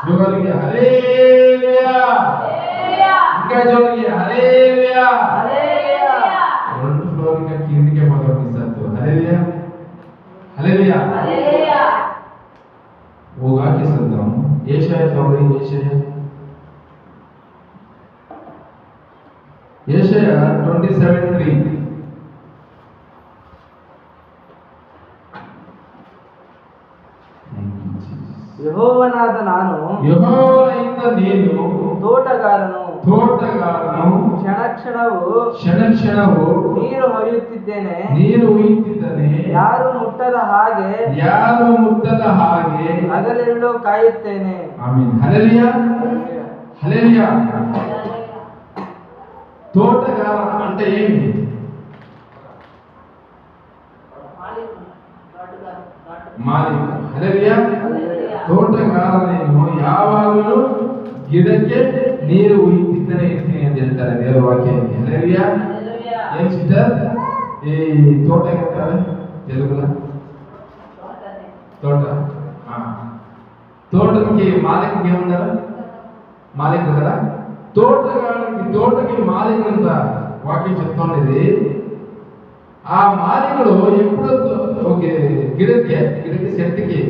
జోలికి హల్లెలూయా, ఇంకా జోలికి హల్లెలూయా. రెండు ఫ్లోర్ ఇంకా కిందికే పోతాం ఈ సత్తు. హల్లెలూయా హల్లెలూయా. ఓ వాక్య సంతం యెషయా 27:3. ಯೆಹೋವನಾದ ನಾನು ತೋಟಗಾರನು ಕ್ಷಣ ಕ್ಷಣವು ನೀರು ಹೊಯ್ಯುತ್ತಿದ್ದೇನೆ, ಯಾರು ಮುಟ್ಟದ ಹಾಗೆ ಹಗಲಿರುಳು ಕಾಯುತ್ತೇನೆ. ಆಮೆನ್. ಹಲ್ಲೆಲೂಯಾ హల్లెలూయా. తోటగార అంటే ఏమి? ಮಾಲೀಕ. ಹಲ್ಲೆಲೂಯಾ. ತೋಟಗಾರ ನೀನು ಯಾವಾಗಲೂ ಗಿಡಕ್ಕೆ ನೀರು ಉಯ್ಯುತ್ತಿದ್ದಾನೆ ಇರ್ತೀನಿ ಅಂತ ಹೇಳ್ತಾರೆ ದೇವರ ವಾಕ್ಯದಲ್ಲಿ. ಹಲ್ಲೆಲೂಯಾ. ಏನ್ ಸಿಸ್ಟರ್ ಈ ತೋಟ ಹೇಳ್ತಾರೆ తెలుగులో? తోట. తోటకి మాలికుడు ఏముండాలి? మాలికుడు కదా. తోటకి మాలికుడు అంత వాక్యం చెప్తుండేది. ఆ మాలికుడు ఎప్పుడు గిడకి చెట్టుకి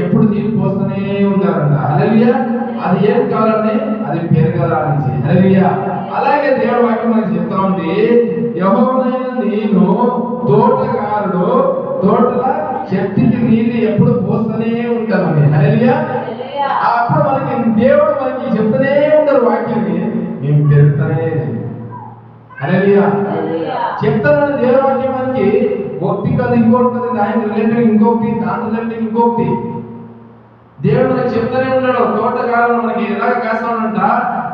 ఎప్పుడు నీళ్ళు పోస్తూనే ఉంటారంట. హల్లెలూయా. అది ఏం కావాలని అది పెరగాలని. హల్లెలూయా. అలాగే దేవుడి వాక్యం మనకి చెప్తా ఉంది, యెహోవానైన నేను తోటగారుడు, తోటల చెట్టుకి నీళ్ళు ఎప్పుడు పోస్తూనే ఉంటామని. హల్లెలూయా. అప్పుడు మనకి దేవుడు మనకి చెప్తూనే ఉంటారు వాక్యాన్ని, మేము పెరుగుతూనే. హల్లెలూయా. చెప్తానని దేవుడి వాక్యం మనకి ఒకటి కాదు, ఇంకొకటి కాదు, దాని రిలేటెడ్ ఇంకొకటి, దాని రిలేటెడ్ ఇంకొకటి. దేవుడు మనకి చెప్తానే ఉన్నాడు. తోటగారులు మనకి ఎలాగ కాస్తా ఉన్నారంట,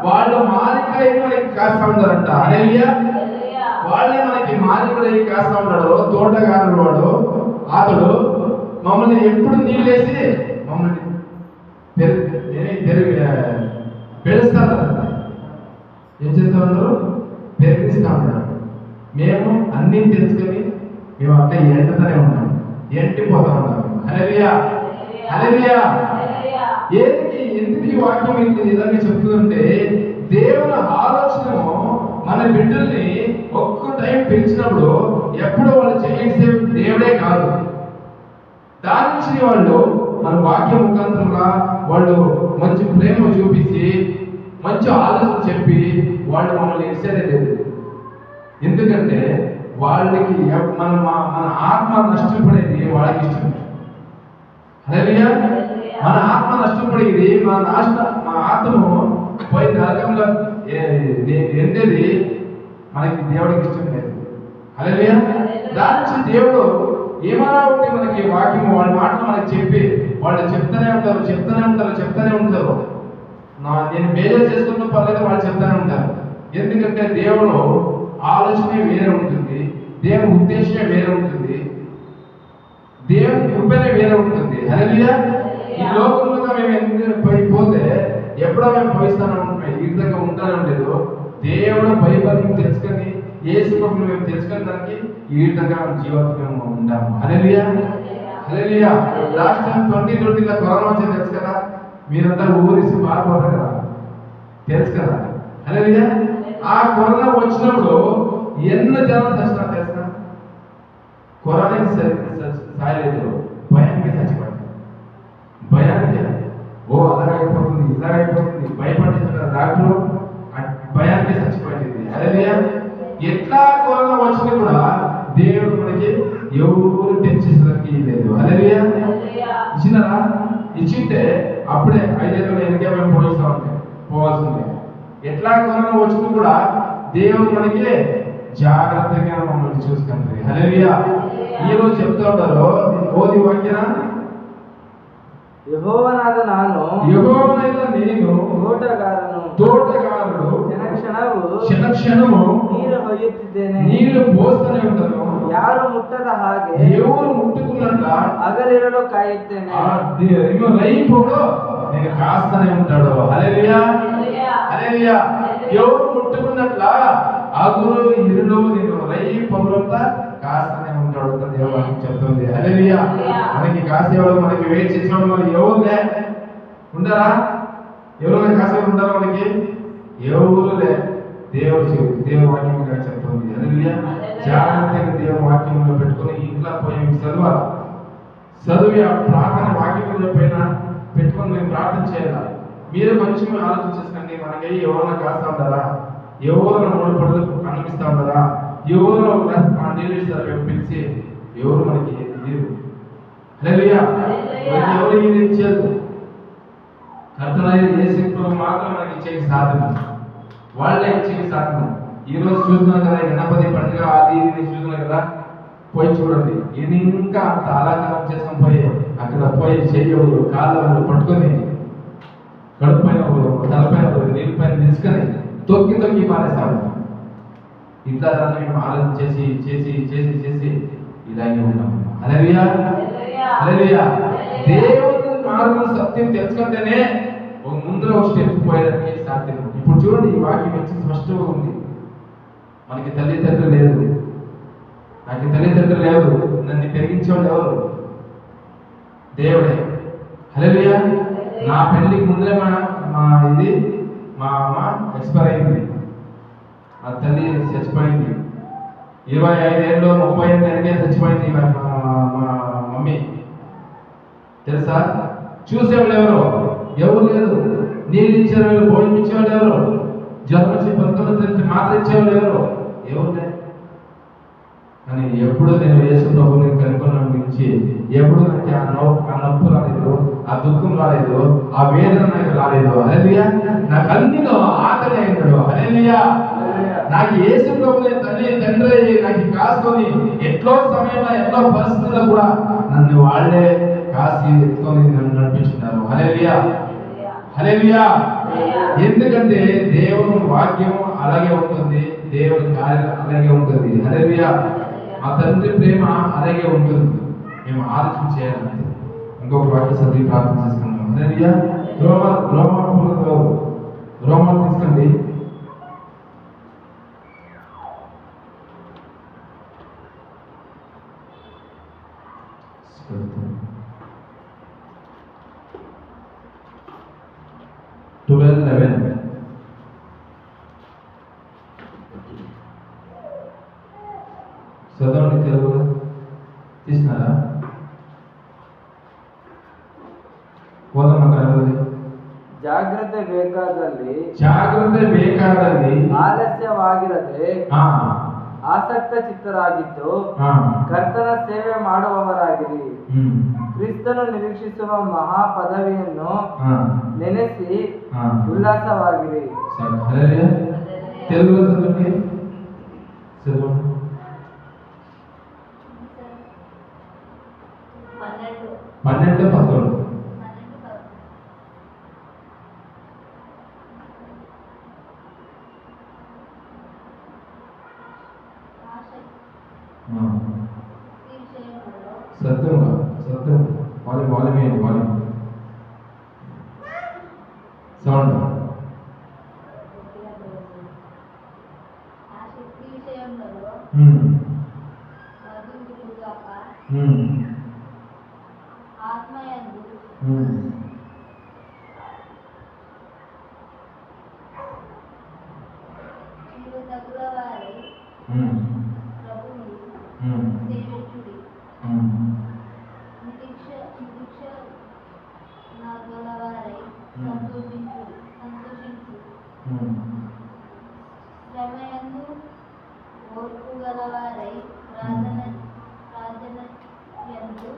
వాళ్ళు మాలికులై మనకి కాస్తా ఉంటారంట. హల్లెలూయా. వాళ్ళే మనకి మాలికులై కాస్తా ఉన్నాడు. తోటగారుడు వాడు, అతడు మమ్మల్ని ఎప్పుడు నీళ్ళేసి మమ్మల్ని పెరుస్తారంట. ఏం చేస్తా ఉన్నారు? పెరిగిస్తా ఉన్నాడు. మేము అన్ని తెలుసుకొని మేము అక్క ఎండుతూనే ఉన్నాం, ఎండిపోతా ఉన్నాం. హల్లెలూయా హల్లెలూయా. ఎందుకు ఈ వాక్యం ఇలాగే చెప్తుందంటే, దేవుని ఆలోచన మన బిడ్డల్ని ఒక్క టైం పెంచినప్పుడు ఎప్పుడు వాళ్ళు చేసే దేవుడే కాదు, దాని నుంచి వాళ్ళు మన వాక్య ముఖాంతరంగా వాళ్ళు మంచి ప్రేమ చూపించి మంచి ఆలోచన చెప్పి వాళ్ళు మమ్మల్ని ఇచ్చేదే లేదు. ఎందుకంటే వాళ్ళకి మన ఆత్మ నష్టపడేది వాళ్ళకి ఇష్టం. హల్లెలూయా. మన ఆత్మ నష్టపడేది, మన ఆత్మ పోయి నరకంలో ఎండేది మనకి దేవుడికి ఇష్టం లేదు. హల్లెలూయా. దాని నుంచి దేవుడు ఏమైనా ఉంటే మనకి వాక్యం వాళ్ళ మాటలు మనకి చెప్పి వాళ్ళు చెప్తూనే ఉంటారు. నేను బేజారు చేసుకున్న పర్లేదు, వాళ్ళు చెప్తానే ఉంటారు. ఎందుకంటే దేవుడు ఆలోచనే వేరే ఉంటుంది, దేవుని ఉద్దేశమే వేరే ఉంటుంది, దేవుని కృపనే వేరే ఉంటుంది. హల్లెలూయా. ఈ లోకంలో మేము ఎందుకు పోతే ఎప్పుడో మేము భవిస్తానే ఉంటున్నాం, ఈ విధంగా ఉంటానే ఉండలేదు. దేవుడు బైబిల్ తెలుసుకొని యేసు ప్రభువుని మేము తెలుసుకునే దానికి ఈ విధంగా జీవితంలో ఉంటాము. హల్లెలూయా హల్లెలూయా. లాస్ట్ టైం 2020లో కరోనా వచ్చింది తెలుసు కదా, మీరంతా ఊరిసి పారిపోతారు కదా, తెలుసు కదా. హల్లెలూయా. ఆ కరోనా వచ్చినప్పుడు ఎన్నో జనాలు చచ్చినారు తెలుసా? కరోనాకి సాయలేదు, భయానికి చచ్చిపోయింది. భయానికి అలాగైపోతుంది ఇలాగైపోతుంది భయపడుతున్నారు డాక్టరు, భయానికి చచ్చిపోయింది. హల్లెలూయా. ఎట్లా కరోనా వచ్చినా కూడా దేవుడు మనకి ఎవరు టెన్షన్కి లేదు. హల్లెలూయా. ఇచ్చినారా? ఇచ్చింటే అప్పుడే 5 ఏళ్ళు ఎన్నికే మేము పోవాల్సిందే. ఎట్లా కరోనా వచ్చినా కూడా దేవుడు మనకి జాగ్రత్తగా మమ్మల్ని చూసుకుంటుంది. హల్లెలూయా. ఈ రోజు చెప్తా ఉంటారు ఓది వాక్యన, యెహోవానాద నేను తోటగారుడు క్షణక్షణము నీరు పోస్తూనే ఉంటాను, ಯಾರು ಮುಟ್ಟದ ಹಾಗೆ ఎవరు ముట్టుకున్నట్ల ಹಗಲಿರುಳು ಕಾಯುತ್ತೇನೆ. రైపోడు నేను కాస్తూనే ఉంటాడు. హల్లెలూయా హల్లెలూయా. ఎవరు ముట్టుకున్నట్ల ఆగురు ఇరులో నేను రై పౌరంతా కాస్తనే ఉంటాడు ಅಂತ దేవుడు చెప్తుంది. హల్లెలూయా. మనకి కాసేవాడు మనకి వెయిట్ చేసేవాడు మరి ఎవరులే ఉండరా? ఎవరైనా కాసేవాడు ఉంటారా మనకి? ఎవరులే. దేవుడు వాక్యంగా చెప్తుంది. హల్లెలూయా. జాగ్రత్తగా దేవుడు వాక్యంలో పెట్టుకొని ఇంట్లో పోయి చదివి ఆ ప్రార్థన వాక్యంలో పైన పెట్టుకొని మేము ప్రార్థన చేయాలి. మీరు కొంచెం ఆలోచించేసుకోండి. మనకి ఎవరైనా కాస్తా ఉంటారా? ఎవరైనా 3 పళ్ళు కనిపిస్తా ఉంటారా? ఎవరు నీళ్ళు ఇస్తారు పిలిచి? ఎవరు మనకి లేరు. హల్లెలూయా. ఎవరు ఇది ఇచ్చారు? కర్తనైన యేసు మాత్రం మనకి ఇచ్చే సాధన, వాళ్ళే ఇచ్చే సాధన. ఈ రోజు చూస్తున్నాం కదా గణపతి పండుగ అది ఇది చూస్తున్నాం కదా, పోయి చూడండి. ఇది ఇంకా అంత అలంకారం చేసుకొని పోయి అక్కడ పోయి చెయ్యవులు కాళ్ళు పట్టుకొని కడుపు పైన తలపైన నీళ్ళ పైన తీసుకొని తొక్కి పారేస్తాము. ఇట్లా దాన్ని మేము ఆలోచన చేసి చేసి చేసి చేసి ఇలాగే ఉన్నాము. హల్లెలూయా. హల్లెలూయా. దేవుని మార్గం సత్యం తెలుసుకుంటేనే ఒక ముందర ఒక స్టెప్ పోయేదానికి సాధ్యం. ఇప్పుడు చూడండి ఈ వాక్యం వచ్చి స్పష్టంగా ఉంది. మనకి తల్లిదండ్రులు లేదు, నాకు తల్లిదండ్రులు లేరు, నన్ను పెరిగించేవాళ్ళు ఎవరు? దేవుడే. హల్లెలూయా. నా పెళ్లికి ముందరే మా అమ్మ ఎక్స్పైర్ అయింది. మా తల్లి చచ్చిపోయింది. 25 ఏళ్ళు 30 ఏళ్ళకే చచ్చిపోయింది మా మమ్మీ. తెలుసా? చూసేవాళ్ళు ఎవరు లేదు. నీళ్ళు ఇచ్చేవాళ్ళు, భోజనం ఇచ్చేవాళ్ళు ఎవరు? జ్వరం వచ్చి 19 మాత్రం ఇచ్చేవాళ్ళు ఎవరు లేదు. కానీ ఎప్పుడు నేను యేసు ప్రభువుని కనుక్కున్న నుంచి ఎప్పుడు నాకు ఆ నొప్పి రాలేదు, ఆ దుఃఖం రాలేదు, ఆ వేదన నాకు రాలేదు. హల్లెలూయా. నాకు అన్నిలో ఆకలి అయినాడు. హల్లెలూయా. నాకు యేసు ప్రభువుని తండ్రి నాకు కాసుకొని ఎట్లో సమయంలో ఎట్లో పరిస్థితుల్లో కూడా నన్ను వాళ్ళే కాసి ఎత్తుకొని నన్ను నడిపించున్నారు. హల్లెలూయా. హల్లెలూయా. ఎందుకంటే దేవుని వాక్యం అలాగే ఉంటుంది, దేవుని కార్యం అలాగే ఉంటుంది. హల్లెలూయా. మా తండ్రి ప్రేమ అలాగే ఉంటుంది. మేము ఆలోచన చేయాలంటే ఇంకొక వాక్య చదివి ప్రార్థన చేసుకుంటాం. హల్లెలూయా. రోమాలు తీసుకోండి. చదవండి తెలుగులో తీసినారా? ಜಾಗ್ರತೆ ಬೇಕಾದಲ್ಲಿ ಆಲಸ್ಯವಾಗಿರದೆ ಆಸಕ್ತ ಚಿತ್ತರಾಗಿದ್ದು ಕರ್ತನ ಸೇವೆ ಮಾಡುವವರಾಗಿರಿ. ಕ್ರಿಸ್ತನು ನಿರೀಕ್ಷಿಸುವ ಮಹಾ ಪದವಿಯನ್ನು ನೆನೆಸಿ ಉಲ್ಲಾಸವಾಗಿರಿ. తెలుగులో చదవండి. 12 సత్యం వాల్యూమ్ సౌండ్. శ్రమయందు ఓర్పు గలవారై ప్రార్థన యందు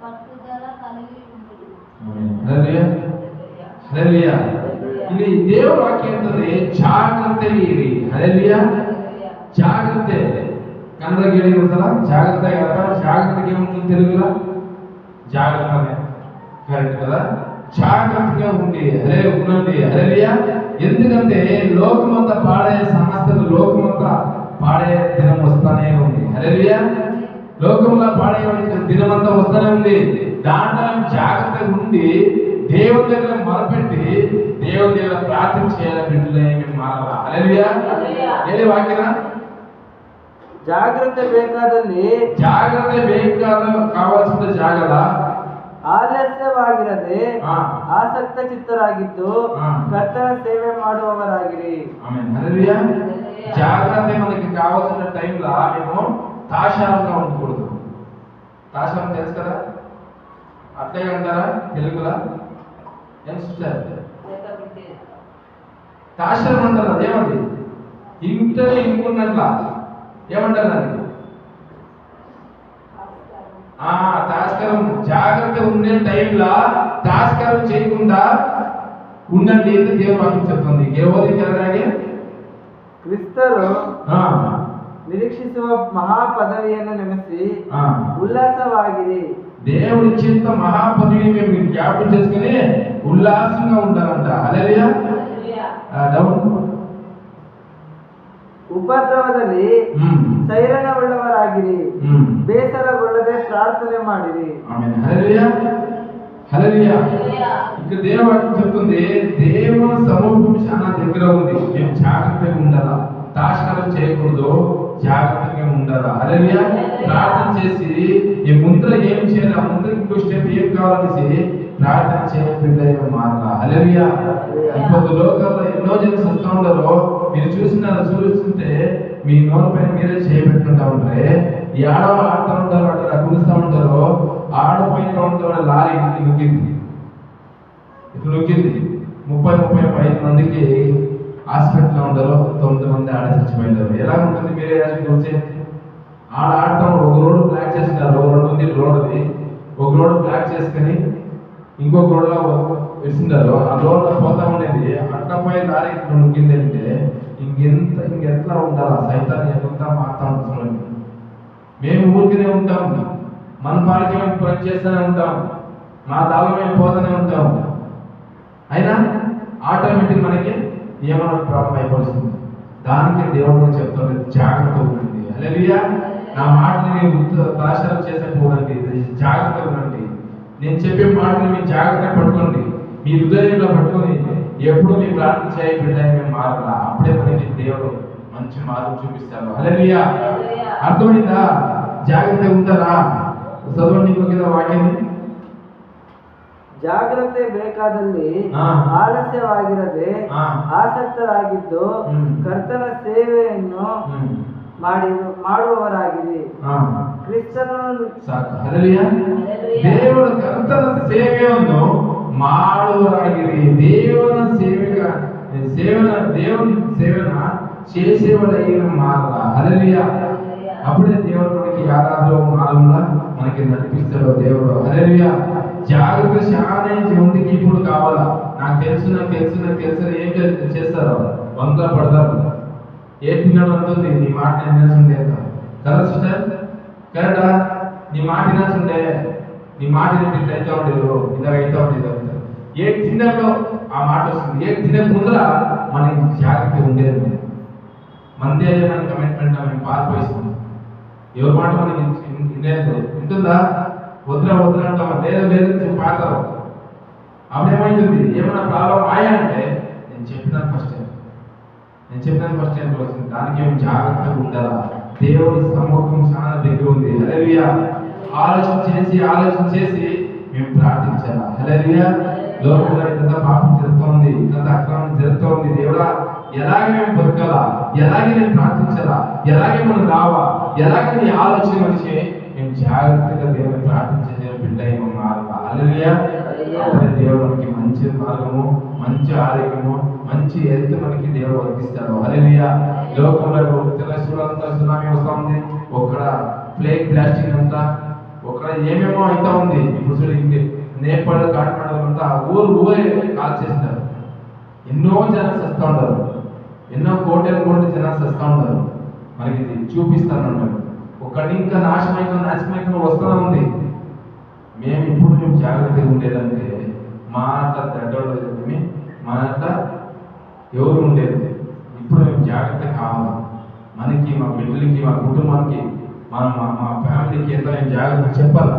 పట్టుదల కలిగి ఉంటుంది. హల్లెలూయా. ಇಲ್ಲಿ ದೇವರ ವಾಕ್ಯ ಅಂತಂದ್ರೆ ಜಾಗ್ರತೆ ಇರಿ. ಹల్లೆಲೂಯಾ. ಜಾಗ್ರತೆ ಕನ್ನಡ ಕೇಳಿ ಒಂದ್ಸಲ ಜಾಗ್ರತೆ జాగ్రత్తగా ఉంటుంది తెలుగులో జాగ్రత్తనే కరెక్ట్ కదా? జాగ్రత్తగా ఉండి ఉండండి. హల్లెలూయా. ఎందుకంటే లోకమంతా పాడే సమస్యలు, లోకమంతా పాడే దినం వస్తానే ఉంది. హల్లెలూయా. లోకంలో పాడే దినమంతా వస్తానే ఉంది. దాంట్లో జాగ్రత్తగా ఉండి దేవుని దగ్గర మొరపెట్టి దేవుని దగ్గర ప్రార్థన చేయాలి, బిడ్డలే మేము మారాలా. హల్లెలూయా. ఏది వాక్యనా? ಜಾಗ್ರತೆ ಬೇಕಾದಲ್ಲಿ ಕಾವಾಲ್ಸಿದ ಜಾಗದ ಆಲಸ್ಯವಾಗಿರದೆ ಆಸಕ್ತ ಚಿತ್ತರಾಗಿದ್ದು ಕರ್ತನ ಸೇವೆ ಮಾಡುವವರಾಗಿರಿ. ఆమేన్. హల్లెలూయా. జాగ్రత్త మనకి కావాల్సిన టైంలో మేము తాషారంగా ఉండకూడదు. తాషారం తెలుసు కదా, అట్లే అంటారా తెలుగులో? ఏం చూస్తారు? తాషారం అంటారు. అదేమండి ఇంటర్ ఇంకున్నట్ల ఏమంటారు దాన్ని? తాస్కరం. జాగ్రత్త ఉండే టైంలో తాస్కరం చేయకుండా ఉండండి అని దేవుడు వాక్యం చెప్తుంది. ఎవరికి వెళ్ళడానికి ಕ್ರಿಸ್ತರು ನಿರೀಕ್ಷಿಸುವ ಮಹಾಪದವಿಯನ್ನು ನೆನೆಸಿ ఉల్లాసವಾಗಿರಿ. దేవుడు ఇచ్చేంత మహాపదవిని మేము జ్ఞాపకం చేసుకుని ఉల్లాసంగా ఉండాలంట. హల్లెలూయా. డౌన్ ಉಪದ್ರವದಲ್ಲಿ ಸೈರಣವುಳ್ಳವರಾಗಿರಿ, ಬೇಸರಗೊಳ್ಳದೆ ಪ್ರಾರ್ಥನೆ ಮಾಡಿರಿ. ఆమేన్. హల్లెలూయా. హల్లెలూయా. ఇక దేవుడు చెప్తుంది, దేవుని సమూహం చాలా దగ్గర ఉంది, మేము జాగ్రత్తగా ఉండాలా, తాష్కారం చేయకూడదు, జాగ్రత్తగా ఉండాలా. హల్లెలూయా. ప్రార్థన చేసి ఈ ముందర ఏం చేయాలి, ఆ ముందర ఇంకో స్టెప్ ఏం కావాలనేసి ప్రార్థన చేయకుండా మారాలా. హల్లెలూయా. ఇప్పుడు లోకంలో ఎన్నో జనం వస్తూ ఉండరు, మీరు చూస్తుంటే మీ నోరు పైన మీరే చేయబెట్టుకుంటా ఉంటారే. ఈ ఆడవాళ్ళు ఆడుతూ ఉంటారు, అట్లా కులుస్తూ ఉంటారు, ఆడపోయిన ఉంటారు. లారీ ఇట్లా నొక్కింది, 35 మందికి హాస్పిటల్లో ఉండరు, 9 మంది ఆడ చచ్చిపోయినారు. ఎలా ఉంటుంది మీరే చూస్తే? ఆడతాం, ఒక రోడ్డు బ్లాక్ చేస్తున్నారు, ఒక రోడ్డు ఉంది రోడ్డుది, ఒక రోడ్డు బ్లాక్ చేసుకుని ఇంకొక రోడ్లో విడిచినారు. ఆ రోడ్లో పోతా ఉండేది, అట్లా పోయి లారీ ఇట్లా నొక్కింది అంటే ఇంకెట్లా ఉండాలి? సైతాన్ని ఎంత మారుతా ఉంటుంది. మేము ఊరికనే ఉంటాం, మన పాలకి మేము పని చేస్తూనే ఉంటాం, మా దాలో మేము పోతూనే ఉంటాం. అయినా ఆటోమేటిక్ మనకి ఏమైనా ప్రాబ్లం అయిపోతుంది. దానికి దేవుడు చెప్తాడు, జాగ్రత్త ఉండండి. హల్లెలూయా. నా మాటని తాషారం చేసకపోదండి, జాగ్రత్త ఉండండి. నేను చెప్పే మాటని మీరు జాగ్రత్తగా పట్టుకోండి, మీ హృదయంలో పట్టుకొని ఎప్పుడు మీ ప్రార్థన చేయబిడ్డ మేము మారాలా. అప్పుడే మనకి దేవుడు మంచి మార్గం చూపిస్తాడు. హల్లెలూయా. అర్థమైందా? జాగ్రత్తగా ఉంటారా? చదవండి ఇంకొక వాక్యాన్ని. ಜಾಗ್ರತೆ ಬೇಕಾದಲ್ಲಿ ಆಲಸ್ಯವಾಗಿರದೆ ಆಸಕ್ತರಾಗಿದ್ದು ಕರ್ತನ ಸೇವೆಯನ್ನು ಮಾಡುವವರಾಗಿರಿ. ಕ್ರಿಸ್ತನನ್ನು దేవుడు కర్తన సేవను ಮಾಡುವವರಾಗಿರಿ. దేవుని సేవన చేసేవాళ్ళ మారాలా. హల్లెలూయా. అప్పుడే దేవుడు మనకి ఆరాధన మార్గంలో మనకి నడిపిస్తాడు దేవుడు. హల్లెలూయా. జాగ్రత్త చాలా మందికి ఇప్పుడు కావాలా. నాకు తెలుసు ఏం చేస్తారో వంకల పడతారు. ఏ తినడం అంటుంది, నీ మాట వినాల్సిందే కదా సిస్టర్, కరెక్టా? నీ మాట వినాల్సిందే, నీ మాట ఇట్లా అయితే ఉండేది, ఇలా అయితే ఉండేది. ఏ తిన్నలో ఆ మాట వస్తుంది, ఏ తినే ముందర మనకి జాగ్రత్త ఉండేది. మందే మన కమిట్మెంట్ మేము పారిపోయిస్తుంది. ఎవరి మాట మనకి ఉంటుందా? వద్దురా అంటామా? లేదు పాతారు. అప్పుడేమైతుంది? ఏమైనా ప్రాబ్లం ఆయా అంటే నేను చెప్పినాను ఫస్ట్ టైం వస్తుంది. దానికి మేము జాగ్రత్తగా ఉండాలా. దేవుడి సముఖం చాలా దగ్గర ఉంది. హల్లెలూయా. ఆలోచన చేసి మేము ప్రార్థించాలా. హల్లెలూయా. లోకంలో ఇంత పాపం జరుగుతోంది, ఇంత అక్రమం జరుగుతోంది. దేవుడా, ఎలాగే మేము బతకాలా, ఎలాగే నేను ప్రార్థించాలా, ఎలాగే మనం రావా, ఎలాగే నీ ఆలోచన మనిషి మేము జాగ్రత్తగా దేవుని ప్రార్థించే బిడ్డ మారాలా. హల్లెలూయా. దేవుడు మనకి మంచి మార్గము, మంచి ఆరోగ్యము, మంచి హెల్త్ మనకి దేవుడు వర్తిస్తాడు. హల్లెలూయా. లోకంలో తెలంగాణ సునామీ వస్తా ఉంది, ఒక్కడ ప్లేగ్ ప్లాస్టిక్ అంతా, ఒక్కడ ఏమేమో అవుతా ఉంది. ఇప్పుడు నేపాల్ కాఠ్మండు అంతా ఊరే కాల్ చేస్తారు. ఎన్నో జనాలు వస్తూ ఉంటారు, ఎన్నో కోటలు జనాలు వస్తూ ఉంటారు. మనకి ఇది చూపిస్తాను. ఒకటి ఇంకా నాశనమైతే వస్తూనే ఉంది. మేము ఇప్పుడు జాగ్రత్తగా ఉండేదంటే మా అట్లా తగ్గడం, మా అట్లా ఎవరు ఉండేది. ఇప్పుడు మేము జాగ్రత్త కావాలి. మనకి, మా బిడ్డలకి, మా కుటుంబానికి, మా ఫ్యామిలీకి ఎంత మేము జాగ్రత్త చెప్పాలి.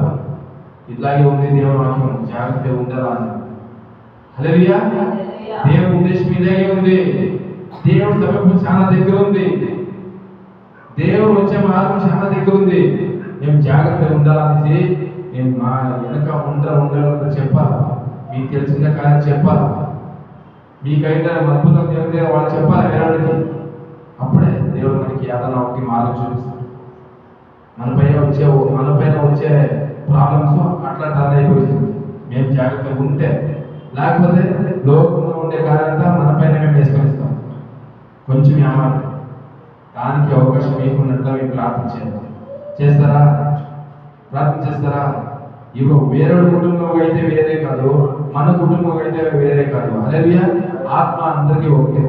ఇట్లాగే ఉంది దేవుడు వాక్యం, జాగ్రత్తగా ఉండాలా అని. హల్లెలూయా. దేవుని ఉద్దేశం ఇలాగే ఉంది. దేవుడి సమీపం చాలా దగ్గర ఉంది. దేవుడు వచ్చే మార్గం చాలా దగ్గర ఉంది. మేము జాగ్రత్తగా ఉండాలనేసి మేము మా వెనక ఉండాలని చెప్పాలి. మీకు తెలిసిన కార్యం చెప్పాలి. మీకైతే అద్భుతం జరిగితే వాళ్ళు చెప్పాలి వేరేవాడికి. అప్పుడే దేవుడు మనకి ఏదైనా ఒకటి మార్గం చూపిస్తాడు. మన పైన వచ్చే ప్రాబ్లమ్స్ అట్లా టర్న్ అయిపోతుంది. మేము జాగ్రత్తగా ఉంటే, లేకపోతే లోకంలో ఉండే కార్యంతా మన పైన మేము వేసుకొనిస్తాం. కొంచెం ఏమాత్రం దానికి అవకాశం ఇవ్వకున్నట్లా మేము చేస్తారా? ప్రార్థన చేస్తారా? ఇగో వేరే కుటుంబం అయితే వేరే కాదు, మన కుటుంబం అయితే వేరే కాదు. హల్లెలూయా. ఆత్మ అందరికీ ఒకటే.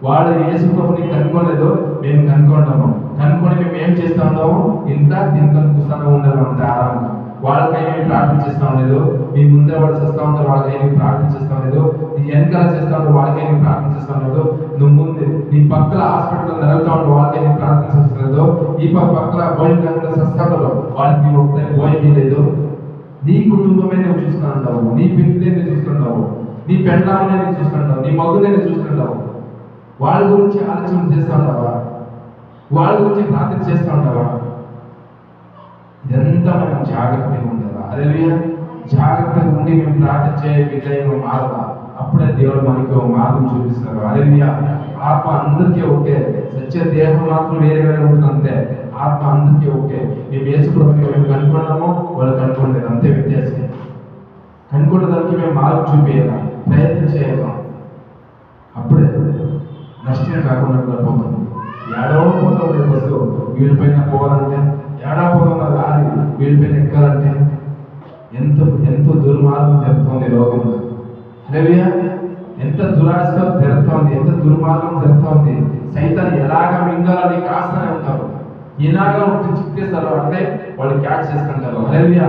వాళ్ళు యేసు ప్రభుని కనుక్కోలేదు, మేము కనుక్కుంటాము. కనుక్కొని మేము ఏం చేస్తా ఉన్నాము? ఇంట్లో తినుకొని పుస్తకం ఉండాలి. అంతే ఆరామంగా వాళ్ళకై మేము ప్రార్థన చేస్తాం లేదు. మీ ముందే వాళ్ళు చేస్తూ ఉంటారు, వాళ్ళకై మేము ప్రార్థన చేస్తాం లేదు. నీ వెనకాల చేస్తా ఉంటారు, వాళ్ళకై మేము ప్రార్థన చేస్తాం లేదు. నువ్వు ముందు నీ పక్కల హాస్పిటల్ జరుగుతూ ఉంటావు, వాళ్ళకై మేము ప్రార్థన చేస్తాం లేదు. ఈ పక్కల భోజనం సస్తాలో వాళ్ళకి నువ్వు ఒకటే భోజనం లేదు. నీ కుటుంబమే నువ్వు చూసుకుంటావు, నీ పిల్లలే నువ్వు చూసుకుంటావు, నీ పెళ్ళామనే నువ్వు చూసుకుంటావు, నీ మగునే నువ్వు చూసుకుంటావు. వాళ్ళ గురించి ఆలోచన చేస్తూ ఉంటావా? వాళ్ళ గురించి ప్రార్థన చేస్తూ ఉంటావా? ఇదంతా మనం జాగ్రత్తగా ఉండాలి. హల్లెలూయా. జాగ్రత్తగా ఉండి మేము ప్రార్థన చేయడం మారదా? అప్పుడే దేవుడు మనకి మార్గం చూపిస్తారు. హల్లెలూయా. ఆత్మ అందరికీ ఓకే, సత్య దేహం మాత్రం వేరే వేరే ఉంటుంది. అంతే. ఆత్మ అందరికీ ఓకే. మేము వేసుకోవడానికి మేము కనుక్కున్నాము, వాళ్ళు కనుక్కోలేదు. అంతే వ్యత్యాసం. కనుక్కోవడానికి మేము మార్గం చూపించాలి, ప్రయత్నం చేయాలి. అప్పుడే నష్టం కాకుండా పోతుంది. ఏడవ పోతుంది బస్సు వీళ్ళపైన పోవాలంటే, ఏడా పోతున్న లారీ వీళ్ళపైన ఎక్కాలంటే ఎంతో దుర్మార్గం జరుగుతుంది లోకంలో. హల్లెలూయా. ఎంత దురాశ జరుగుతోంది, ఎంత దుర్మార్గం జరుగుతోంది. సైతాన్ని ఎలాగా మింగాలని కాస్తూనే ఉంటారు. ఇలాగా ఒకటి చిక్కేస్తారు, అంటే వాళ్ళు క్యాచ్ చేసుకుంటారు. హల్లెలూయా.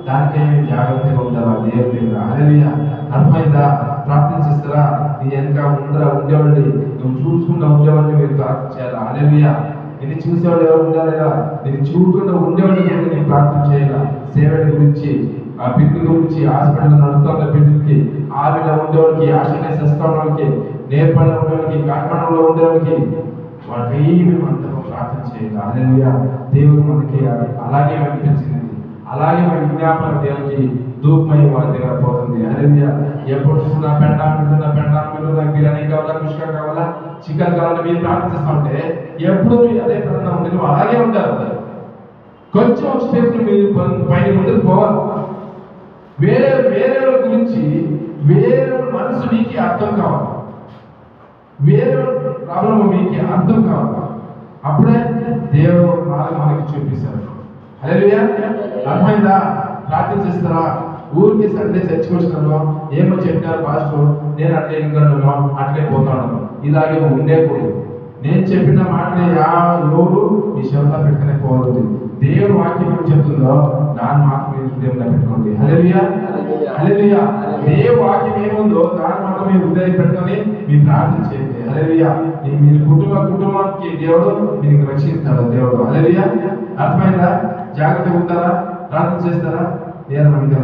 దానికే జాగ్రత్తగా ఉంటారా దేవుడి దగ్గర. హల్లెలూయా. అర్థమైందా? ప్రార్థన చేస్తారా? నీ వెనక ఉండేవాళ్ళని నువ్వు చూసుకుంటూ ఉండేవాళ్ళని మీరు ప్రార్థన చేయాలా? హల్లెలూయా. నేను చూసేవాళ్ళు ఎవరు ఉండాలిగా? నేను చూడకుండా ఉండేవాళ్ళ గురించి నేను ప్రార్థన చేయాలా? సేవల గురించి, ఆ బిడ్డ గురించి, హాస్పిటల్ నడుస్తున్న బిడ్డకి, ఆవిడ ఉండేవాళ్ళకి, ఆశనే సస్తానికి, నేర్పడంలో ఉండేవాళ్ళకి, కాట్మండలో ఉండేవాళ్ళకి, వాళ్ళకి మేము అందరం ప్రార్థన చేయాలి. హల్లెలూయా. దేవుడు మనకి అలాగే అనిపించింది. అలాగే మన విజ్ఞాపన దేవునికి ధూపమై వాళ్ళ దగ్గర పోతుంది. హల్లెలూయా. ఎప్పుడు చూసినా పెండాలు బిర్యానీ కావాలా, కుష్కా కావాలా, చికెన్ కావాలా మీరు ప్రార్థిస్తూ ఉంటే ఎప్పుడు మీరు అదే ప్రార్థన ఉంటుంది. అలాగే ఉంటారు. కొంచెం స్టెప్ మీరు పైన ముందుకు పోవాలి. వేరే గురించి వేరే మనసు మీకు అర్థం కావాలి, వేరే ప్రాబ్లం మీకు అర్థం కావాలి. అప్పుడే దేవుడు మనకి చూపిస్తారు. హల్లెలూయా. అర్థమైందా? ప్రార్థన చేస్తారా? ఊరికి సండే చర్చికి వచ్చినాను, ఏమో చెప్పినారు పాస్టర్, నేను అట్లే ఇంకా అట్లే పోతాను. ఇలాగే ఉండేకూడదు. నేను చెప్పిన మాటలు ఎవరు మీ శబ్ద పెట్టుకునే పోవద్దు. దేవుడు వాక్యం ఏం చెప్తుందో దాన్ని మాత్రం మీ హృదయంలో పెట్టుకోండి. హల్లెలూయా. హల్లెలూయా. దేవుడు వాక్యం ఏముందో దాన్ని మాత్రం మీ హృదయం పెట్టుకొని మీరు ప్రార్థన చేయండి. హల్లెలూయా. మీరు కుటుంబానికి దేవుడు మీకు రక్షిస్తాడు. దేవుడు. హల్లెలూయా. అర్థమైందా? జాగ్రత్తగా ఉంటారా? ప్రార్థన చేస్తారా? నేను మనకి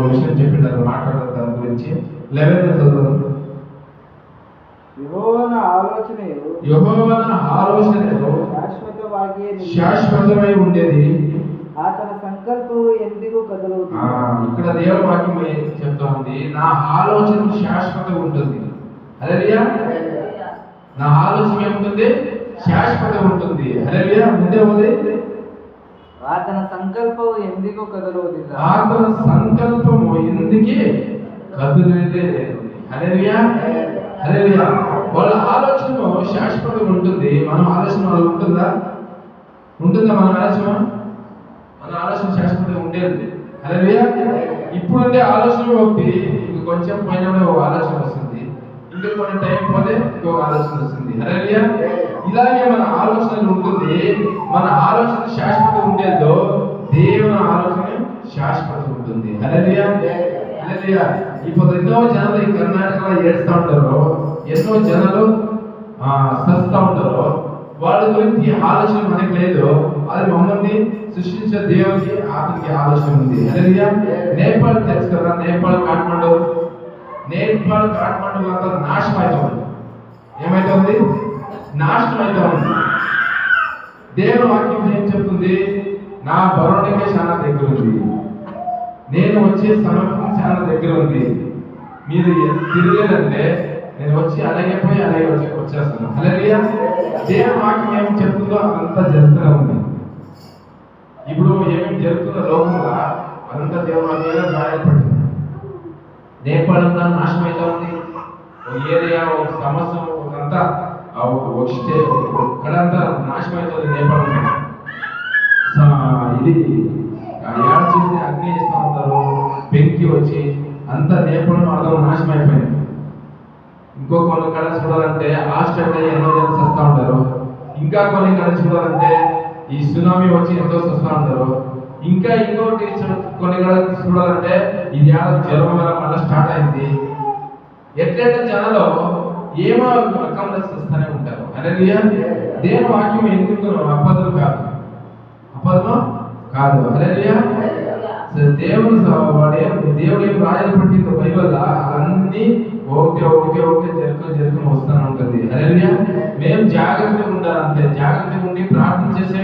విషయం చెప్పినారు, మాట్లాడారు దాని గురించి. 11 చదువు. యెహోవా ఆలోచనలు శాశ్వతమై ఉండేది, అతని సంకల్పము ఎందుకు కదలవుతుంది. ఇక్కడ దేవుని వాక్యం చెప్తా ఉంది, నా ఆలోచన శాశ్వతంగా ఉంటుంది. హల్లెలూయా. నా ఆలోచన ఏముంటుంది? శాశ్వతంగా ఉంటుంది. హల్లెలూయా. ముందే ఉంది, అతని సంకల్పము ఎందుకు కదలవుతుంది. అతని సంకల్పము ఎందుకు కదలేదే లేదు. హల్లెలూయా. హల్లెలూయా. వాళ్ళ ఆలోచన శాశ్వతంగా ఉంటుంది. మన ఆలోచన వాళ్ళకి ఉంటుందా? మన ఆలోచన శాశ్వతంగా ఉండేది. హల్లెలూయా. ఇప్పుడుండే ఆలోచన ఒకటి, కొంచెం పైన ఆలోచన వస్తుంది, ఇంకా కొన్ని టైం పోతే ఇంకొక ఆలోచన వస్తుంది. హల్లెలూయా. ఇలాగే మన ఆలోచనలు ఉంటుంది. మన ఆలోచన శాశ్వతంగా ఉండేదో దేవుని ఆలోచన శాశ్వతంగా ఉంటుంది. హల్లెలూయా. హల్లెలూయా. ఇప్పుడు ఎన్నో జనాలు ఈ కర్ణాటకలో ఏడుస్తూ ఉంటారు, ఎన్నో జనాలు సస్తా ఉంటారు. వాళ్ళ గురించి ఆలోచన మనకి లేదు. అది మమ్మల్ని సృష్టించే దేవునికి అతనికి ఆలోచన ఉంది. హల్లెలూయా. నేపాల్ తెలుసు కదా, నేపాల్, కాఠ్మండు నేర్పాలు కాట్మండలు అంతా నాశనం అవుతుంది. ఏమైతుంది? నాశనం అవుతుంది. దేవుని వాక్యం ఏం చెప్తుంది? నా బరువునికే చాలా దగ్గర ఉంది, నేను వచ్చే సమయం చాలా దగ్గర ఉంది, మీరు తిరగలేదంటే నేను వచ్చి అలాగే పోయి అలాగే వచ్చేస్తాను. హల్లెలూయా. దేవుని వాక్యం ఏం చెప్తుందో అదంతా జరుగుతూనే ఉంది. ఇప్పుడు ఏమేమి జరుగుతుందో లోకంలో అదంతా దేవుని వాక్యం రాయబడింది. నేపాళంగా నాశనం అవుతా ఉంది. ఒక ఏరియా, ఒక సంవత్సరం, ఒకంతా ఇక్కడంతా నాశనం అవుతుంది. నేపాళంగా ఇది ఏడు చూసి అగ్ని చేస్తూ ఉంటారు, పెంకి వచ్చి అంతా నేపాళం అర్థం నాశనం అయిపోయింది. ఇంకో కొన్ని కళ చూడాలంటే ఆస్ట్రేలియా ఎన్నో జనం సస్తా ఉంటారు. ఇంకా కొన్ని కళ చూడాలంటే ఈ సునామీ వచ్చి ఎంతో సస్తా ఉంటారు. ఇంకా ఇంకోటి కొన్ని కళ చూడాలంటే ఇది జ్వరం వల్ల మళ్ళీ స్టార్ట్ అయింది. ఎట్లయితే జనాలు ఏమో రకంలో చూస్తూనే ఉంటారు. హల్లెలూయా. దేవుని వాక్యం ఎందుకు అబద్ధం కాదు, అబద్ధం కాదు. హల్లెలూయా. దేవుడు ఏం రాయలు పట్టిందో బైబిల్ అన్నీ ఒకటి జరుగుతూ వస్తూనే ఉంటుంది. హల్లెలూయా. మేము జాగ్రత్తగా ఉండాలంటే జాగ్రత్తగా ఉండి ప్రార్థన చేసే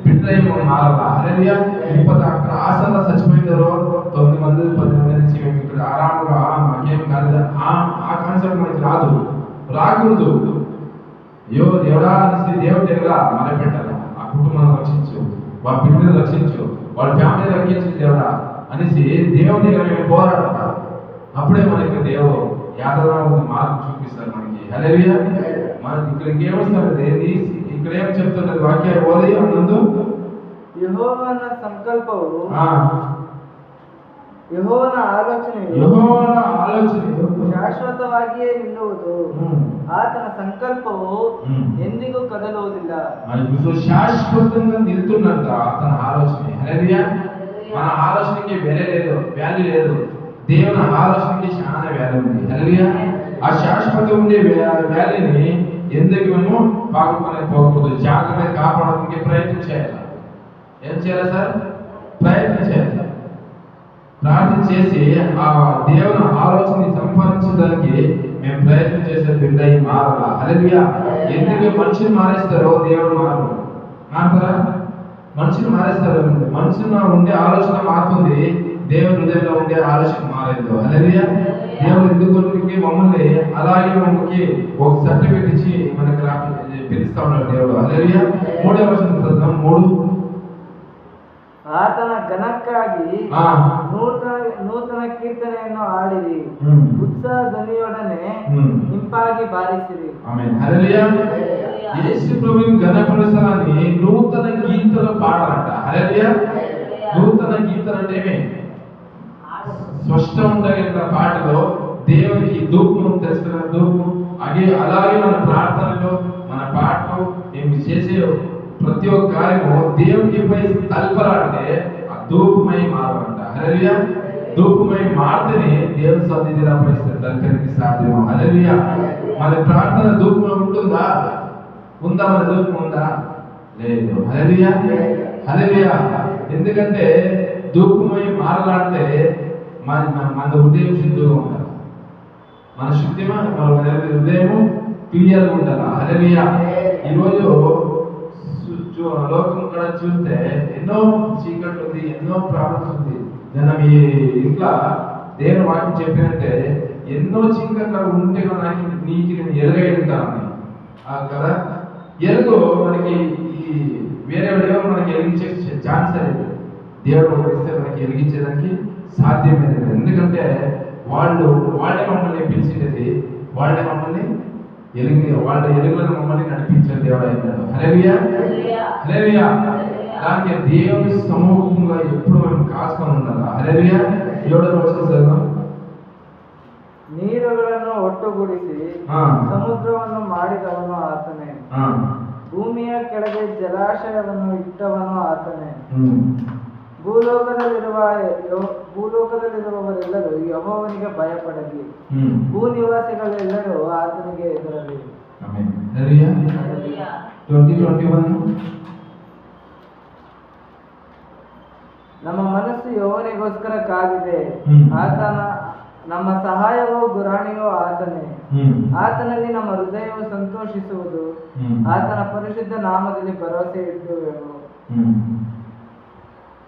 బిడ్డలేమో మారాలా. హల్లెలూయా. ఇప్పుడు అక్కడ ఆసరా చచ్చిపోయినారు 9 మంది 10 మంది నుంచి మేము ఇక్కడ ఆరాముగా మాకేం కాదు ఆ కాన్సెప్ట్ మనకి రాకూడదు. అయ్యో దేవుడా అనేసి దేవుడి దగ్గర మొదలుపెట్టాలి. ఆ కుటుంబాన్ని రక్షించు, వాళ్ళ బిడ్డను రక్షించు, వాళ్ళ ఫ్యామిలీ రక్షించు దేవుడా అనేసి దేవుడి దగ్గర మేము పోరాడాలి. అప్పుడే మనకి దేవుడు యాదవ మార్గం చూపిస్తారు మనకి. హల్లెలూయా. మనకి ఇక్కడ ఇంకేమొస్తారు? ఇక్కడ ఏం చెప్తున్నది వాక్యాలు ఓది అన్నందు యెహోవన సంకల్పము ಯೆಹೋವನ ಆಲೋಚನೆಯು ಶಾಶ್ವತವಾಗಿಯೇ ನಿಲ್ಲುವುದು, ಆತನ ಸಂಕಲ್ಪವು ಎಂದಿಗೂ ಕದಲುವುದಿಲ್ಲ. శాశ్వతంగా నిలుతున్నట్ట అతని ఆలోచన. హల్లెలూయా. మన ఆలోచనకి వాల్యూ లేదు, దేవుని ఆలోచనకి చాలా వాల్యూ ఉంది. హల్లెలూయా. ఆ శాశ్వతంగా ఉండే వాల్యూని ఎందుకు మేము పోకూడదు, జాగ్రత్తగా కాపాడడానికి ప్రయత్నం చేయాలి. ఏం చేయాలి సార్? ప్రయత్నం చేయాలి. ప్రార్థన చేసి ఆ దేవుని ఆలోచనని సంపాదించడానికి మేము ప్రయత్నం చేసే బిడ్డ మారాలా. హల్లెలూయా. ఎందుకు మనుషులు మారేస్తారో దేవుడు మారుతారా? మనుషులు మారేస్తారు. మనుషులు ఉండే ఆలోచన మారుతుంది, దేవుని హృదయంలో ఉండే ఆలోచన మారేదు. హల్లెలూయా. దేవుడు ఎందుకు మమ్మల్ని అలాగే మమ్మల్ని ఒక సర్టిఫికెట్ ఇచ్చి మనకి పిలుస్తా ఉన్నాడు దేవుడు. హల్లెలూయా. 3వ వచనం 3. ಆತನ ಘನಕ್ಕಾಗಿ ನೂತನ ಕೀರ್ತನೆಯನ್ನು ಹಾಡಿರಿ, ಉತ್ಸಾಹ ಧ್ವನಿಯೊಡನೆ ಇಂಪಾಗಿ ಬಾರಿಸಿರಿ. ఆమేన్. హల్లెలూయా. యేసు ప్రభువుని ఘనపరచాలని నూతన గీతాలు పాడాలంట. హల్లెలూయా. నూతన గీతాలు అంటే ఏమి? స్పష్టం ఉండగలిగిన పాటలో దేవునికి ధూపం తెలుసుకున్న ధూపం అలాగే మన ప్రార్థనలో మన పాటలో మేము చేసే ప్రతి ఒక్క కార్యము దేవునికి పోయి తలపరాలంటే ఆ ధూపమై మారాలంట. హల్లెలూయా. ధూపమై మారితేనే దేవుని సన్నిధిలో పోయిస్తే తలపడానికి సాధ్యం. హల్లెలూయా. మన ప్రార్థన ధూపం ఉంటుందా? ఉందా? మన ధూపం ఉందా? లేదు. హల్లెలూయా. హల్లెలూయా. ఎందుకంటే ధూపమై మారాలంటే మన హృదయం శుద్ధిగా ఉండాలి. మన శుద్ధిమా మన హృదయము క్లియర్గా ఉండాలి. హల్లెలూయా. ఈరోజు లోకం కూడా చూస్తే ఎన్నో చీకట్లు ఉంది, ఎన్నో ప్రాబ్లమ్స్ ఉంది. నేను మీ ఇంట్లో దేవుని వాక్యం చెప్పినంటే ఎన్నో చీకట్లు ఉంటే నాకు నీకు నేను ఎలుగై ఉంటాను కదా. ఎలుగు మనకి ఈ వేరే దేవుడు మనకి ఎలిగించే ఛాన్స్ లేదు. దేవుడు ఇస్తే మనకి ఎలిగించేదానికి సాధ్యమే లేదు. ఎందుకంటే వాళ్ళే మమ్మల్ని పిలిచేది, వాళ్ళే మమ్మల్ని వాళ్ళ ఎలుగులను మమ్మల్ని నడిపించే దేవుడు అయినాడు. హల్లెలూయా. హల్లెలూయా. దానికి దేవుని సమూహంగా ఎప్పుడు మేము కాసుకొని ఉండాలి. హల్లెలూయా. 7వ వచనం ನೀರುಗಳನ್ನು ಒಟ್ಟುಗೂಡಿಸಿ ಸಮುದ್ರವನ್ನು ಮಾಡಿದವನು ಆತನೇ, ಭೂಮಿಯ ಕೆಳಗೆ ಜಲಾಶಯವನ್ನು ಇಟ್ಟವನು ಆತನೇ. ಭೂಲೋಕದಲ್ಲಿರುವವರೆಲ್ಲರೂ ಯೆಹೋವನಿಗೆ ಭಯಪಡಲಿ, ಭೂ ನಿವಾಸಿಗಳೆಲ್ಲರೂ ಆತನಿಗೆ ಹೆದರಲಿ. ನಮ್ಮ ಮನಸ್ಸು ಯೆಹೋವನಿಗೋಸ್ಕರ ಕಾದಿದೆ, ನಮ್ಮ ಸಹಾಯವೂ ಗುರಾಣಿಯೂ ಆತನೇ. ಆತನಲ್ಲಿ ನಮ್ಮ ಹೃದಯವು ಸಂತೋಷಿಸುವುದು. ಆತನ ಪರಿಶುದ್ಧ ನಾಮದಲ್ಲಿ ಭರವಸೆ ಇಟ್ಟುವೆವು.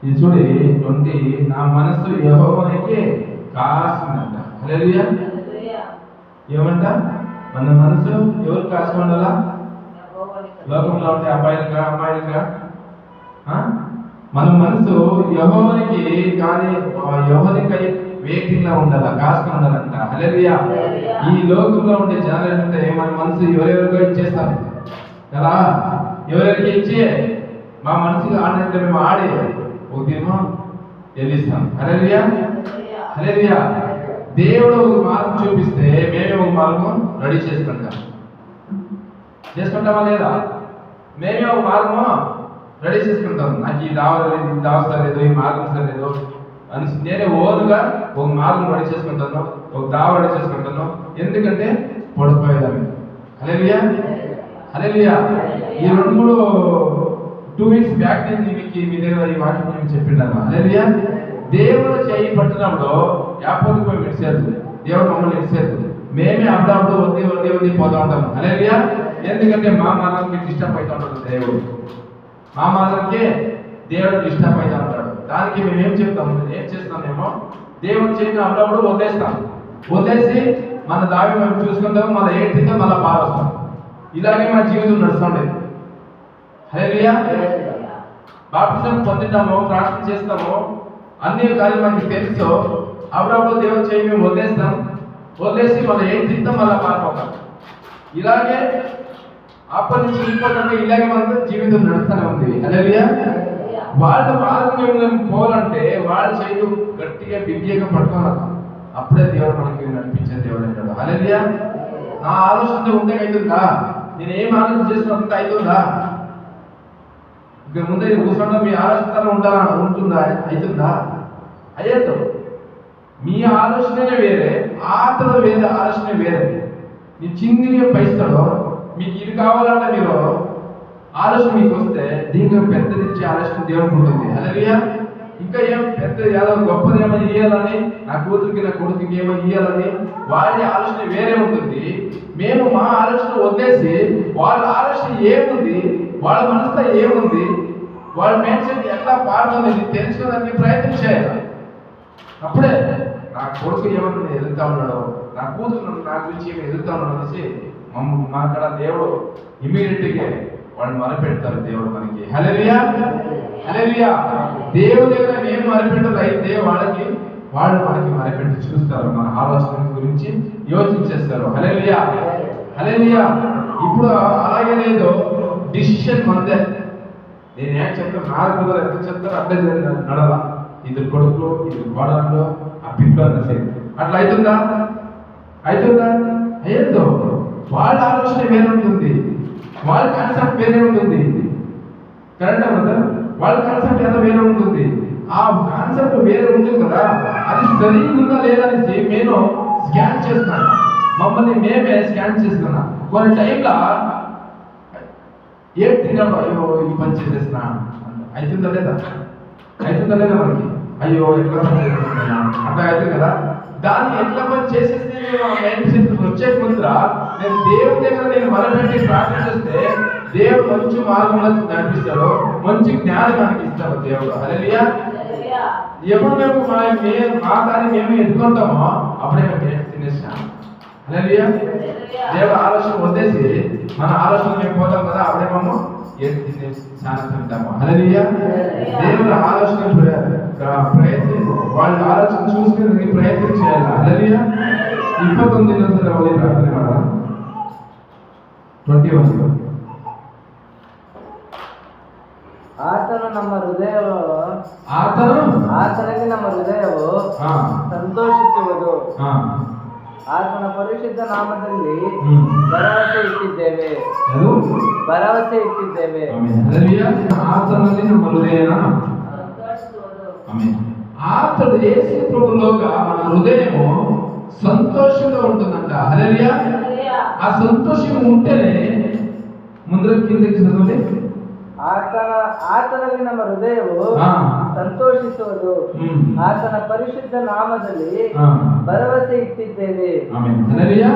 ఇది చూడి 20 నా మనసు యెహోవాకి కాసిందంట. హల్లెలూయా. ఏమంట? మన మనసు ఎవరు కాసి ఉండాలా? లోకంలో ఉండే అమ్మాయిలుగా మన మనసు యెహోవాకి కానీ యెహోవాకి వేకిలా ఉండాలా, కాసుకొని ఉండాలంట. హల్లెలూయా. ఈ లోకంలో ఉండే జనాలు అంటే మన మనసు ఎవరెవరికో ఇచ్చేస్తాం కదా, ఎవరెవరికి ఇచ్చి మా మనసుకి ఆడినట్టు మేము ఆడి ఒక దినం వెళ్ళిస్తాం. హల్లెలూయా. హల్లెలూయా. దేవుడు ఒక మార్గం చూపిస్తే మేమే ఒక మార్గం రెడీ చేసుకుంటామా లేదా? మేమే ఒక మార్గం రెడీ చేసుకుంటాం. నాకు ఈ దావలేదు, ఈ దావ సరిలేదు, ఈ మార్గం సరిలేదు అని నేనే ఓన్గా ఒక మార్గం రెడీ చేసుకుంటాను, ఒక దావ రెడీ చేసుకుంటాను. ఎందుకంటే పడిపోయేదాన్ని. హల్లెలూయా. హల్లెలూయా. ఈ 2 వీక్స్ బ్యాక్ నేను మీకు మీ దగ్గర ఈ వాక్యం నేను చెప్పిండాను. హల్లెలూయా. దేవుడు చేయి పట్టినప్పుడు యాపోతు పోయి విడిచేది, దేవుడు మమ్మల్ని విడిచేది. మేమే అప్పుడప్పుడు వద్ది పోతా ఉంటాము. హల్లెలూయా. ఎందుకంటే మా మార్గానికి డిస్టర్బ్ అవుతూ ఉంటాడు దేవుడు. మా మార్గానికి దేవుడు డిస్టర్బ్ అవుతూ ఉంటాడు. దానికి మేము ఏం చేస్తామేమో దేవుడు చేసిన అప్పుడప్పుడు వదిలేసి మన దావి మేము చూసుకుంటాము, మన ఏటిగా మళ్ళీ పారొస్తాం. ఇలాగే మన జీవితం నడుస్తుండేది. హల్లెలూయా. బాప్టిజం పొందినాము, ప్రార్థన చేస్తాము, అన్ని కార్యాలు మనకి తెలుసు. అప్పుడప్పుడు దేవుడు చేయి మేము వదిలేసి మన ఏం తింటాం మళ్ళీ పారిపోతాం. ఇలాగే అప్పటి నుంచి ఇప్పటికంటే ఇలాగే మన జీవితం నడుస్తూనే ఉంది. హల్లెలూయా. వాళ్ళ మార్గం మేము పోవాలంటే వాళ్ళ చేయి గట్టిగా బిగ్గగా పట్టుకోవాలి. అప్పుడే దేవుడు మనకి నడిపించే దేవుడు అంటాడు. హల్లెలూయా. నా ఆలోచన ఉంటే అవుతుందా? నేను ఏం ఆలోచన చేసినంత అవుతుందా? ఇక ముందే కూర్చోండి, మీ ఆలోచన ఉంటుందా? అవుతుందా? అయ్యేద్దు. మీ ఆలోచనే వేరే, ఆతల వేరే ఆలోచన వేరే. మీ చిన్నగా పైస్తాడో మీకు ఇది కావాలంటే మీరు ఆలోచన మీకు వస్తే దీనికి పెద్దది ఇచ్చే ఆలోచన దేవుడికి ఉంటుంది. హల్లెలూయా. ఇంకా ఏం పెద్ద ఏదో గొప్పది ఏమో ఇయ్యాలని, నా కూతురికి నా కొడుకుకి ఏమో ఇయ్యాలని వాళ్ళ ఆలోచన వేరే ఉంటుంది. మేము మా ఆలోచన వదిలేసి వాళ్ళ ఆలోచన ఏముంది, వాళ్ళ మనసులో ఏముంది, వాళ్ళ మైండ్ సెట్ ఎట్లా పాడుతుంది తెలుసుకోవడానికి ప్రయత్నం చేయాలి. అప్పుడే నా కొడుకు ఏమన్నా ఎదుగుతా ఉన్నాడో, నా కూతురు నా గురించి ఏమి ఎదుగుతా ఉన్నాడు అనేసి మా అక్కడ దేవుడు ఇమీడియట్గా వాళ్ళు మొరపెడతారు. దేవుడు మనకి. హల్లెలూయా. హల్లెలూయా. దేవుడి దగ్గర మేము మొరపెట్టదు అయితే వాళ్ళు మనకి మొరపెట్టి చూస్తారు, మన ఆలోచన గురించి యోచించేస్తారు. హల్లెలూయా. హల్లెలూయా. ఇప్పుడు అలాగే లేదు, డిసిషన్ మందే. నేను ఏం చెప్తాను, నాకు ఎంత చెప్తారో అట్లే నడలా. ఇది కొడుకు, ఇది కోడలు, ఆ బిడ్డ అన్నసే అట్లా అవుతుందా? అయ్యేదో. వాళ్ళ ఆలోచన వేరే ఉంటుంది, వాళ్ళ కాన్సెప్ట్ వేరే ఉంటుంది. కరెక్టా కదా? వాళ్ళ కాన్సెప్ట్ ఏదో వేరే ఉంటుంది. ఆ కాన్సెప్ట్ వేరే ఉంటుంది కదా, అది సరిగ్గా ఉందా లేదనేసి నేను స్కాన్ చేస్తున్నాను. మమ్మల్ని మేమే స్కాన్ చేస్తున్నాం. కొన్ని టైంలో ఏం తిన్నాడు, అయ్యో ఈ పని చేసేస్తున్నా అవుతుందా లేదా మనకి? అయ్యో ఎట్లా పని చేసేస్తున్నా అట్లా అవుతుంది కదా. దాన్ని ఎట్లా పని చేసేస్తే వచ్చే ముందర నేను దేవుడి దగ్గర నేను మొదలుపెట్టి ప్రార్థన చేస్తే దేవుడు మంచి మార్గంలో నడిపిస్తాడు, మంచి జ్ఞానం మనకి ఇస్తాడు దేవుడు. హల్లెలూయా. ఎప్పుడు మేము మా దాన్ని మేము ఎదుర్కొంటామో అప్పుడే మేము తినేసాం. హల్లెలూయా. దేవుడు ఆలోచన వదిలేసి మన ఆలోచన మేము పోతాం కదా, అప్పుడే మేము ఏది తినేసి చాలా తింటాము. హల్లెలూయా. దేవుడు ఆలోచన ప్రయత్నం, వాళ్ళ ఆలోచన చూసుకుని ప్రయత్నం చేయాలి. హల్లెలూయా. 29 ప్రార్థన ಮಾಡಲ್ಲ 21. ಆತನು ನಮ್ಮ ಹೃದಯವು ಆತನಲ್ಲಿ ನಮ್ಮ ಹೃದಯವು ಸಂತೋಷಿಸುವುದು. ಆತನ ಪರಿಶುದ್ಧ ನಾಮದಲ್ಲಿ ಭರವಸೆ ಇಟ್ಟಿದ್ದೇವೆ. ఆతನಲ್ಲಿ ನಮ್ಮ హృదయ ఆతడు యేసు ప్రభువులోగా మన హృదయము సంతోషంగా ఉంటుందంట. హల్లెలూయా. ఆ సంతోషం ఉంటేనే ముందర కిందకి చదవండి. ಆತನಲ್ಲಿ ನಮ್ಮ ಹೃದಯವು ಸಂತೋಷಿಸುವುದು ಹ್ಮ್. ಆತನ ಪರಿಶುದ್ಧ ನಾಮದಲ್ಲಿ ఆ. ಭರವಸೆ ఇట్టిದ್ದೇವೆ. ఆమేన్. హల్లెలూయా.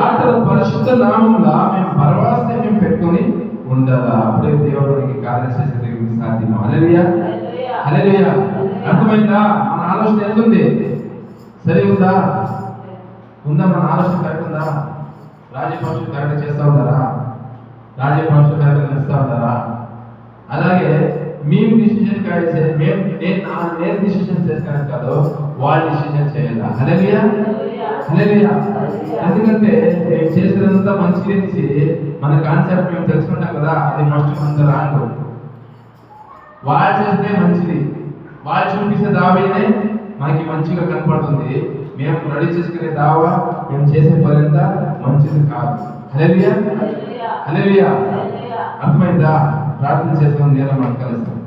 ఆతన పరిశుద్ధ నామములో మేము భరవస మేము పెట్టుకొని ఉండాలా. అప్పుడే దేవుడికి కార్యం చేసేందుకు సాధ్యం. హల్లెలూయా. హల్లెలూయా. అర్థమైందా? మన ఆలోచన ఎంతుంది? సరి ఉందా? ఉందా? మన ఆలోచన కరెక్ట్ ఉందా? రాజపక్షులు కరెక్ట్ చేస్తా ఉన్నారా? రాజపక్షులు కరెక్ట్ చేస్తా ఉన్నారా? అలాగే మేము డిసిషన్ నేను డిసిషన్ చేస్తాను కాదు, వాళ్ళు డిసిషన్ చేయాలా. హల్లెలూయా. హల్లెలూయా. ఎందుకంటే మేము చేసేదంతా మంచిగా తీసి మన కాన్సెప్ట్ మేము తెలుసుకుంటాం కదా, అది ఫస్ట్ అంత రాంగ్. వాళ్ళు చేస్తే మంచిది, వాళ్ళు చూపించే దావేనే మనకి మంచిగా కనపడుతుంది. మేము రెడీ చేసుకునే దావా మేము చేసే పనంతా మంచిది కాదు. హల్లెలూయా. హల్లెలూయా. అర్థమైందా? ప్రార్థన చేసుకుని నేను మనకు కలుస్తాం.